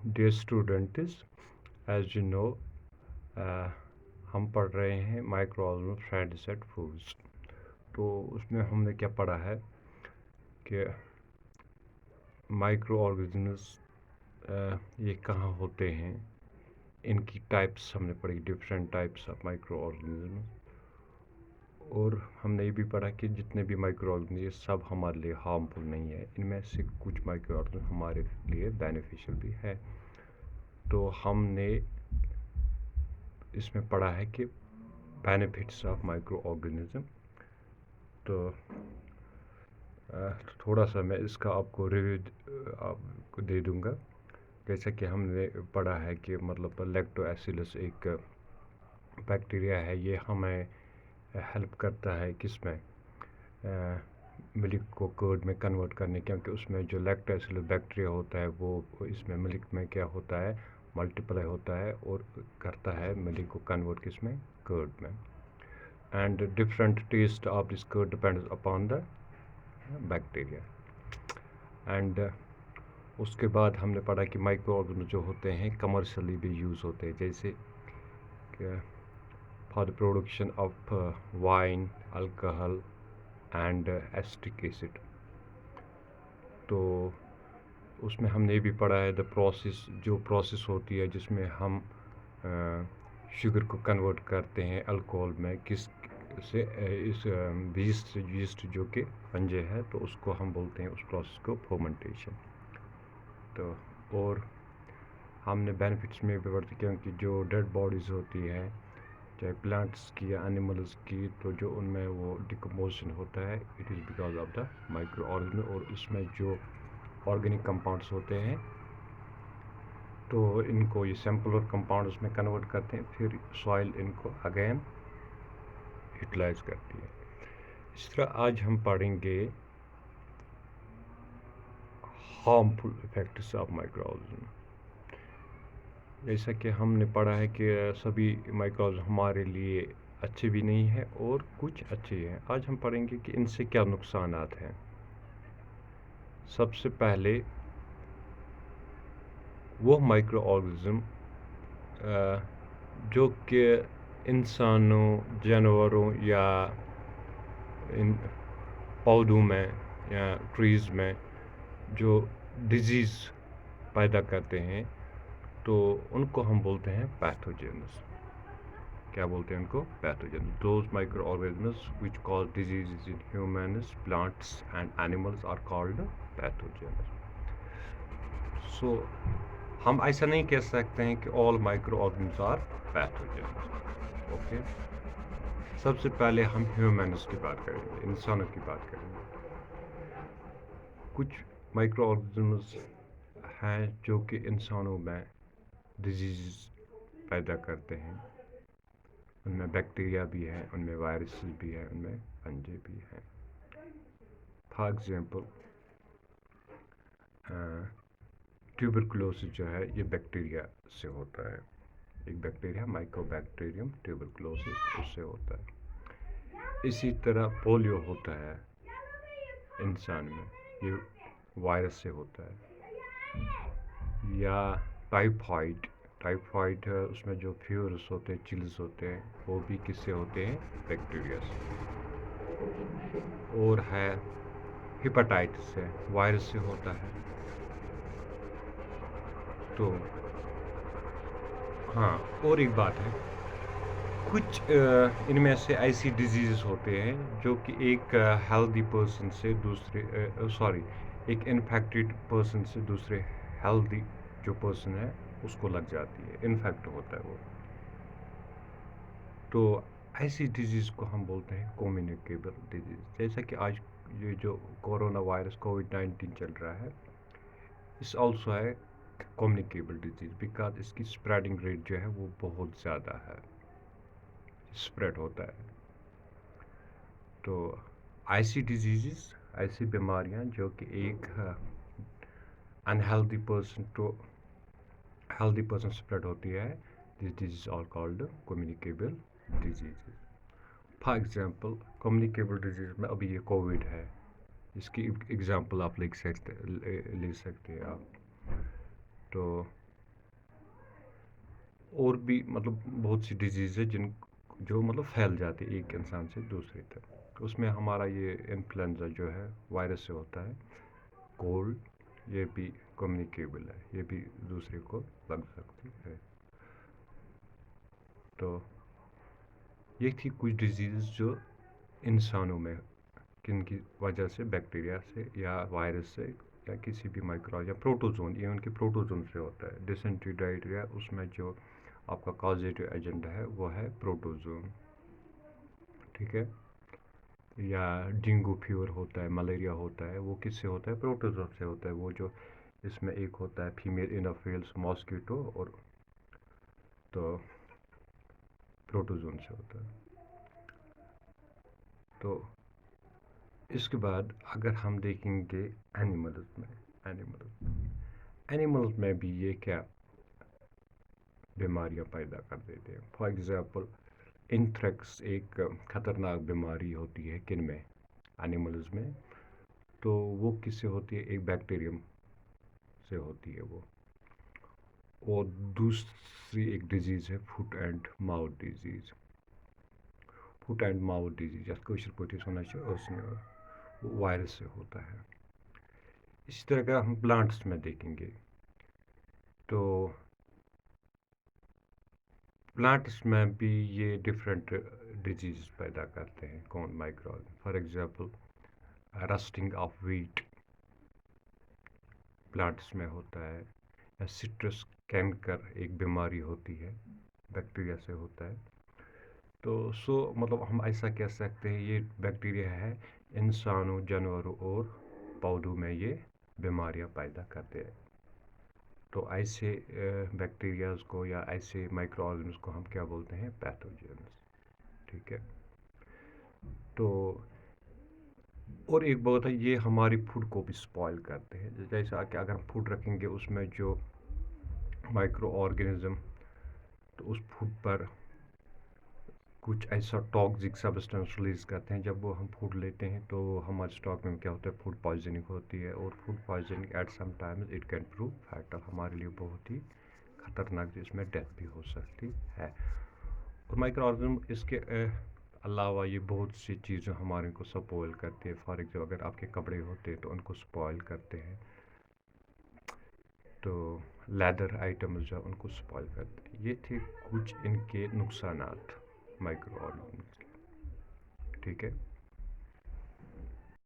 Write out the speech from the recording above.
Dear students, as you know ہم پڑھ رہے ہیں microorganisms friends and foods. تو اس میں ہم نے کیا پڑھا ہے کہ مائکرو آرگنزمز یہ کہاں ہوتے ہیں، ان کی ٹائپس ہم نے پڑھی، different types of micro organisms. اور ہم نے یہ بھی پڑھا کہ جتنے بھی مائکرو آرگنزم یہ سب ہمارے لیے ہارمفل نہیں ہے، ان میں سے کچھ مائکرو آرگنزم ہمارے لیے بینیفیشیل بھی ہے. تو ہم نے اس میں پڑھا ہے کہ بینیفٹس آف مائکرو آرگنزم. تو تھوڑا سا میں اس کا آپ کو ریویو آپ کو دے دوں گا. جیسا کہ ہم نے پڑھا ہے کہ مطلب لیکٹوبیسیلس ایک بیکٹیریا ہے، یہ ہمیں ہیلپ کرتا ہے کس میں، ملک کو کرڈ میں کنورٹ کرنے، کیونکہ اس میں جو لیکٹوبیسیلس بیکٹیریا ہوتا ہے وہ اس میں ملک میں کیا ہوتا ہے، ملٹیپلائی ہوتا ہے اور کرتا ہے ملک کو کنورٹ کس میں، کرڈ میں. And different taste of this curd depends upon the bacteria. And اس کے بعد ہم نے پڑھا کہ مائکرو آرگنزم جو ہوتے ہیں کمرشلی بھی یوز ہوتے ہیں، جیسے کہ for the production of wine, alcohol and acetic acid. تو اس میں ہم نے بھی پڑھا ہے دا پروسیس، جو پروسیس ہوتی ہے جس میں ہم شوگر کو کنورٹ کرتے ہیں الکحل میں، کس سے، اس یسٹ جو کہ پنجے ہے، تو اس کو ہم بولتے ہیں اس پروسیس کو فرمنٹیشن. تو اور ہم نے بینیفٹس میں بھی پڑھتے، کیونکہ جو ڈیڈ باڈیز ہوتی ہے چاہے پلانٹس کی یا اینیملز کی، تو جو ان میں وہ ڈیکمپوزیشن ہوتا ہے، it is because of the micro organism. اور اس میں جو آرگینک کمپاؤنڈس ہوتے ہیں تو ان کو یہ سمپلر کمپاؤنڈس میں کنورٹ کرتے ہیں، پھر سوائل ان کو اگین یوٹیلائز کرتی ہے. اس طرح آج ہم پڑھیں گے harmful effects of microorganisms. جیسا کہ ہم نے پڑھا ہے کہ سبھی مائکرو آرگنزم ہمارے لیے اچھے بھی نہیں ہیں اور کچھ اچھے ہیں. آج ہم پڑھیں گے کہ ان سے کیا نقصانات ہیں. سب سے پہلے وہ مائکرو آرگنزم جو کہ انسانوں، جانوروں یا ان پودوں میں یا ٹریز میں جو ڈیزیز پیدا کرتے ہیں، تو ان کو ہم بولتے ہیں پیتھوجنز. کیا بولتے ہیں ان کو؟ Pathogens. Those microorganisms which cause diseases in humans, plants and animals are called pathogens. So ہم ایسا نہیں کہہ سکتے ہیں کہ all microorganisms are pathogens. Okay, سب سے پہلے ہم ہیومنز کی بات کریں گے، انسانوں کی بات کریں گے. کچھ مائکرو آرگنزمز ہیں جو کہ انسانوں میں ڈیزیز پیدا کرتے ہیں. ان میں بیکٹیریا بھی ہیں، ان میں وائرسز بھی ہیں، ان میں پنجے بھی ہیں. فار ایگزامپل ٹیوبرکلوسس جو ہے یہ بیکٹیریا سے ہوتا ہے. ایک بیکٹیریا مائکو بیکٹیریم ٹیوبرکلوسس، اس سے ہوتا ہے. اسی طرح پولیو ہوتا ہے انسان میں، یہ وائرس سے ہوتا ہے. یا ٹائفائڈ اس میں جو فیورس ہوتے ہیں، چلز ہوتے ہیں، وہ بھی کس سے ہوتے ہیں؟ بیکٹیریا سے. اور ہے ہیپاٹائٹس سے، وائرس سے ہوتا ہے. تو ہاں، اور ایک بات ہے، کچھ ان میں سے ایسی ڈیزیز ہوتے ہیں جو کہ ایک ہیلدی پرسن سے دوسرے ایک انفیکٹڈ پرسن سے دوسرے ہیلدی جو پرسن ہے اس کو لگ جاتی ہے، انفیکٹ ہوتا ہے وہ. تو ایسی ڈیزیز کو ہم بولتے ہیں کمیونیکیبل ڈیزیز. جیسا کہ آج یہ جو کورونا وائرس کووڈ-19 چل رہا ہے، اس آلسو ہے کمیونیکیبل ڈیزیز، بیکاز اس کی اسپریڈنگ ریٹ جو ہے وہ بہت زیادہ ہے، اسپریڈ ہوتا ہے. تو ایسی ڈیزیزز، ایسی بیماریاں جو کہ ایک unhealthy person to healthy person spread ہوتی ہے، these diseases are called communicable diseases. For example communicable disease میں ابھی یہ کووڈ ہے، اس کی ایگزامپل آپ لے سکتے ہیں آپ. تو اور بھی مطلب بہت سی ڈیزیز ہے جو مطلب پھیل جاتی ہے ایک انسان سے دوسرے تک. اس میں ہمارا یہ انفلوئنزا جو ہے وائرس سے ہوتا ہے. کولڈ یہ بھی کمیونیکیبل ہے, یہ بھی دوسرے کو لگ سکتی ہے. تو یہ تھی کچھ ڈیزیز جو انسانوں میں کن کی وجہ سے بیکٹیریا سے یا وائرس سے یا کسی بھی مائکرو یا پروٹوزون, ایون کہ پروٹوزون سے ہوتا ہے. ڈسینٹری ڈائریا اس میں جو آپ کا کازیٹو ایجنٹ ہے وہ ہے پروٹوزون, ٹھیک ہے. یا ڈینگو فیور ہوتا ہے, ملیریا ہوتا ہے, وہ کس سے ہوتا ہے؟ پروٹوزون سے ہوتا ہے. وہ جو اس میں ایک ہوتا ہے فیمیل انوفیلس ماسکیٹو, اور تو پروٹوزون سے ہوتا ہے. تو اس کے بعد اگر ہم دیکھیں گے اینیملز میں بھی یہ کیا بیماریاں پیدا کر دیتے ہیں. فار ایگزامپل انتھریکس ایک خطرناک بیماری ہوتی ہے کن میں؟ اینیملز میں. تو وہ کس سے ہوتی ہے؟ ایک بیکٹیریم سے ہوتی ہے وہ. اور دوسری ایک ڈیزیز ہے foot and mouth disease. Foot and mouth disease یَتھ کٲشِر پٲٹھۍ أسۍ وَنان چھِ وہ وائرس سے ہوتا ہے. اسی طرح اگر ہم پلانٹس میں دیکھیں گے تو پلانٹس میں بھی یہ ڈفرینٹ ڈیزیز پیدا کرتے ہیں. کون micro? For example rusting of wheat plants میں ہوتا ہے. یا سٹرس کینکر ایک بیماری ہوتی ہے, بیکٹیریا سے ہوتا ہے. تو مطلب ہم ایسا کہہ سکتے ہیں یہ بیکٹیریا ہے انسانوں, جانوروں اور پودوں میں یہ بیماریاں پیدا کرتے ہیں. تو ایسے بیکٹیریاز کو یا ایسے مائکرو آرگنز کو ہم کیا بولتے ہیں؟ پیتھوجنس, ٹھیک ہے. تو اور ایک بات ہے, یہ ہماری فوڈ کو بھی سپوائل کرتے ہیں. جیسا کہ اگر ہم فوڈ رکھیں گے اس میں جو مائکرو آرگنزم, تو اس فوڈ پر کچھ ایسا ٹاکسک سبسٹنس ریلیز کرتے ہیں. جب وہ ہم فوڈ لیتے ہیں تو ہمارے اسٹاک میں کیا ہوتا ہے؟ فوڈ پوائزننگ ہوتی ہے. اور food poisoning at some times it can prove fatal, ہمارے لیے بہت ہی خطرناک, جس میں ڈیتھ بھی ہو سکتی ہے. اور مائکرو آرگنزم اس کے علاوہ یہ بہت سی چیزیں ہمارے کو سپوائل کرتی ہے. فار ایگزامپل اگر آپ کے کپڑے ہوتے ہیں تو ان کو سپوائل کرتے ہیں. تو لیدر آئٹمز جو ان کو سپوائل کرتے ہیں. یہ تھے کچھ ان کے نقصانات مائکرو آرگنزم کے, ٹھیک ہے.